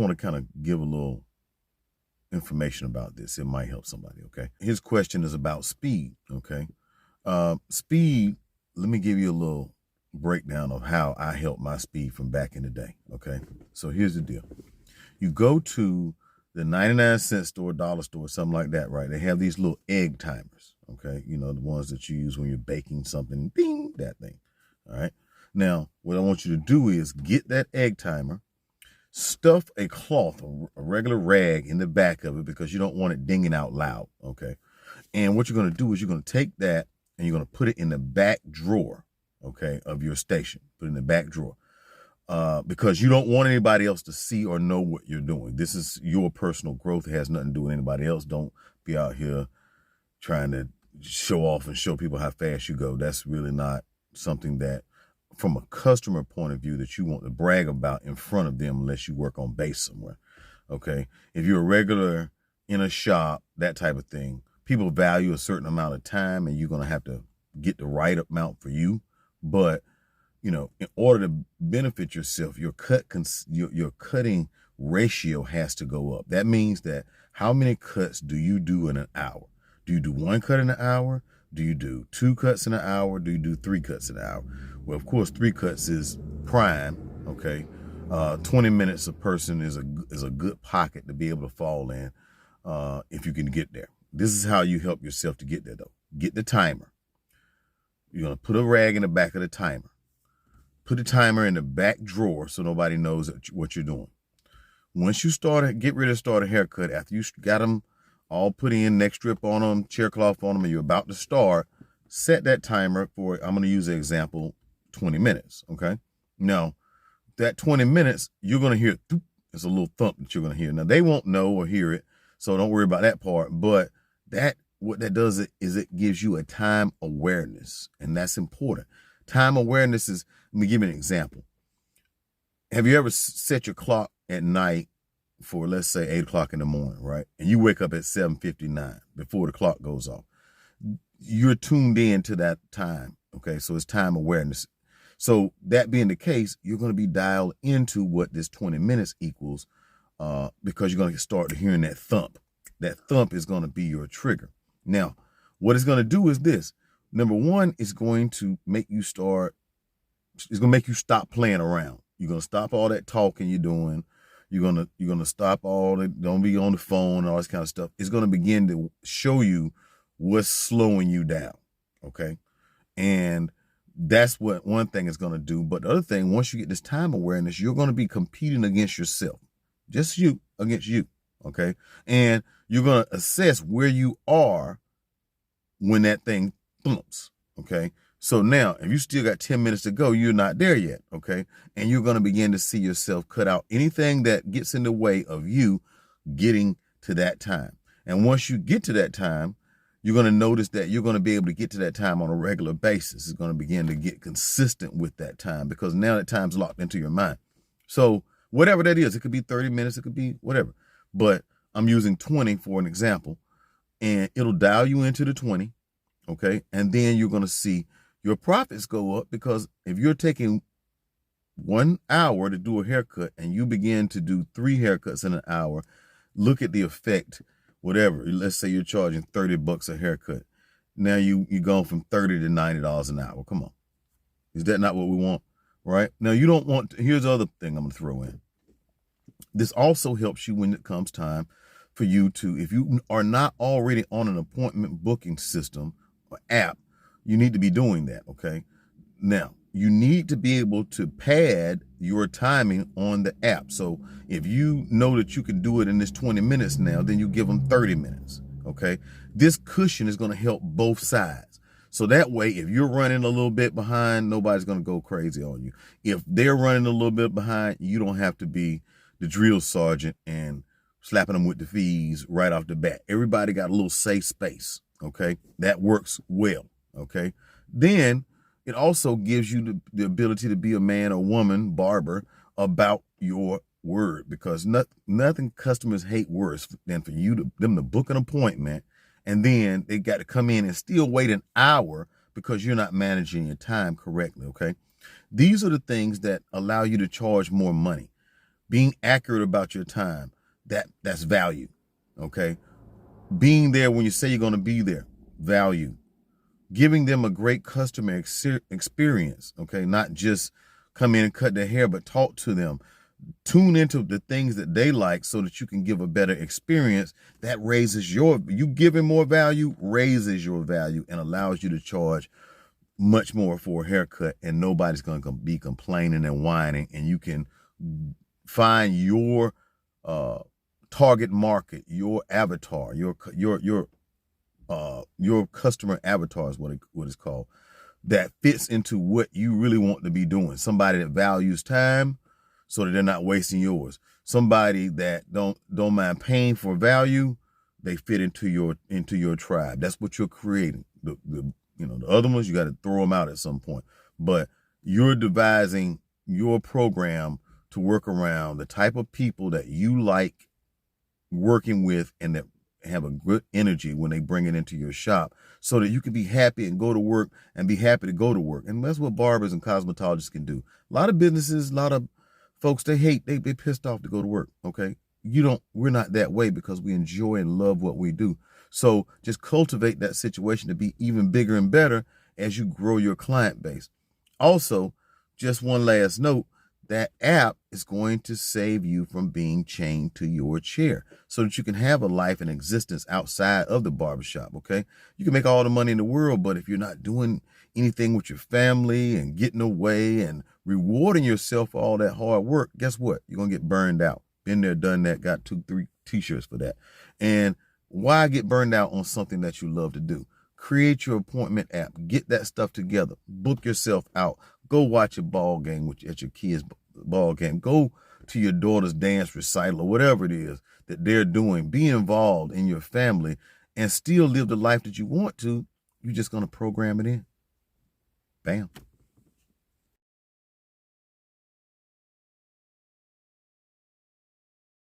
I want to kind of give a little information about this. It might help somebody, okay? His question is about speed, okay? Speed, let me give you a little breakdown of how I helped my speed from back in the day, okay? So here's the deal. You go to the 99-cent store, dollar store, something like that, right? They have these little egg timers, okay? You know, the ones that you use when you're baking something, ding, that thing, all right? Now, what I want you to do is get that egg timer, stuff a cloth, a regular rag in the back of it because you don't want it dinging out loud, okay? And what you're going to do is you're going to take that and you're going to put it in the back drawer, okay, of your station. Put it in the back drawer because you don't want anybody else to see or know what you're doing. This is your personal growth. It has nothing to do with anybody else. Don't be out here trying to show off and show people how fast you go. That's really not something that, from a customer point of view, that you want to brag about in front of them unless you work on base somewhere, okay? If you're a regular in a shop, that type of thing, people value a certain amount of time and you're going to have to get the right amount for you. But, you know, in order to benefit yourself, your cutting ratio has to go up. That means that how many cuts do you do in an hour? Do you do one cut in an hour? Do you do 2 cuts in an hour? Do you do 3 cuts in an hour? Well, of course, 3 cuts is prime, okay? 20 minutes a person is a good pocket to be able to fall in if you can get there. This is how you help yourself to get there, though. Get the timer. You're going to put a rag in the back of the timer. Put the timer in the back drawer so nobody knows what you're doing. Once you get ready to start a haircut, after you got them all put in, neck strip on them, chair cloth on them, and you're about to start, set that timer for, I'm going to use an example, 20 minutes, okay? Now, that 20 minutes, you're going to hear, it's a little thump that you're going to hear. Now, they won't know or hear it, so don't worry about that part, but what that does is it gives you a time awareness, and that's important. Time awareness is, let me give you an example. Have you ever set your clock at night for, let's say, 8 o'clock in the morning, right? And you wake up at 7:59 before the clock goes off. You're tuned in to that time, okay? So it's time awareness. So that being the case, you're going to be dialed into what this 20 minutes equals because you're going to start hearing that thump. That thump is going to be your trigger. Now, what it's going to do is this. Number one, it's going to make you stop playing around. You're going to stop all that talking you're doing. You're going to stop all that, don't be on the phone and all this kind of stuff. It's going to begin to show you what's slowing you down, okay? And that's what one thing is going to do. But the other thing, once you get this time awareness, you're going to be competing against yourself. Just you against you, okay? And you're going to assess where you are when that thing thumps, okay? So now, if you still got 10 minutes to go, you're not there yet, okay? And you're going to begin to see yourself cut out anything that gets in the way of you getting to that time. And once you get to that time, you're going to notice that you're going to be able to get to that time on a regular basis. It's going to begin to get consistent with that time because now that time's locked into your mind. So whatever that is, it could be 30 minutes, it could be whatever. But I'm using 20 for an example, and it'll dial you into the 20, okay? And then you're going to see your profits go up because if you're taking 1 hour to do a haircut and you begin to do 3 haircuts in an hour, look at the effect. Whatever, let's say you're charging $30 a haircut. Now you're going from $30 to $90 an hour. Come on. Is that not what we want? Right? Now you don't want to, here's the other thing I'm going to throw in. This also helps you when it comes time for you to, if you are not already on an appointment booking system or app, you need to be doing that, okay? Now, you need to be able to pad your timing on the app. So if you know that you can do it in this 20 minutes now, then you give them 30 minutes, okay? This cushion is going to help both sides. So that way, if you're running a little bit behind, nobody's going to go crazy on you. If they're running a little bit behind, you don't have to be the drill sergeant and slapping them with the fees right off the bat. Everybody got a little safe space, okay? That works well, okay? Then it also gives you the ability to be a man or woman barber about your word because nothing customers hate worse than for them to book an appointment and then they got to come in and still wait an hour because you're not managing your time correctly, okay? These are the things that allow you to charge more money. Being accurate about your time, that's value. Okay. Being there when you say you're going to be there, value. Giving them a great customer experience, okay? Not just come in and cut their hair, but talk to them. Tune into the things that they like so that you can give a better experience. That raises you giving more value, raises your value and allows you to charge much more for a haircut, and nobody's going to be complaining and whining, and you can find your target market, your avatar, your customer avatar is what it's called, that fits into what you really want to be doing. Somebody that values time so that they're not wasting yours. Somebody that don't mind paying for value, they fit into your tribe. That's what you're creating. The other ones, you got to throw them out at some point. But you're devising your program to work around the type of people that you like working with and that have a good energy when they bring it into your shop, so that you can be happy and go to work and be happy to go to work. And that's what barbers and cosmetologists can do. A lot of businesses, a lot of folks, they pissed off to go to work. Okay. We're not that way because we enjoy and love what we do. So just cultivate that situation to be even bigger and better as you grow your client base. Also, just one last note, that app is going to save you from being chained to your chair so that you can have a life and existence outside of the barbershop, okay? You can make all the money in the world, but if you're not doing anything with your family and getting away and rewarding yourself for all that hard work, guess what? You're going to get burned out. Been there, done that, got 2-3 t-shirts for that. And why get burned out on something that you love to do? Create your appointment app. Get that stuff together. Book yourself out. Go watch a ball game at your kids' ball game. Go to your daughter's dance recital or whatever it is that they're doing. Be involved in your family and still live the life that you want to. You're just going to program it in. Bam.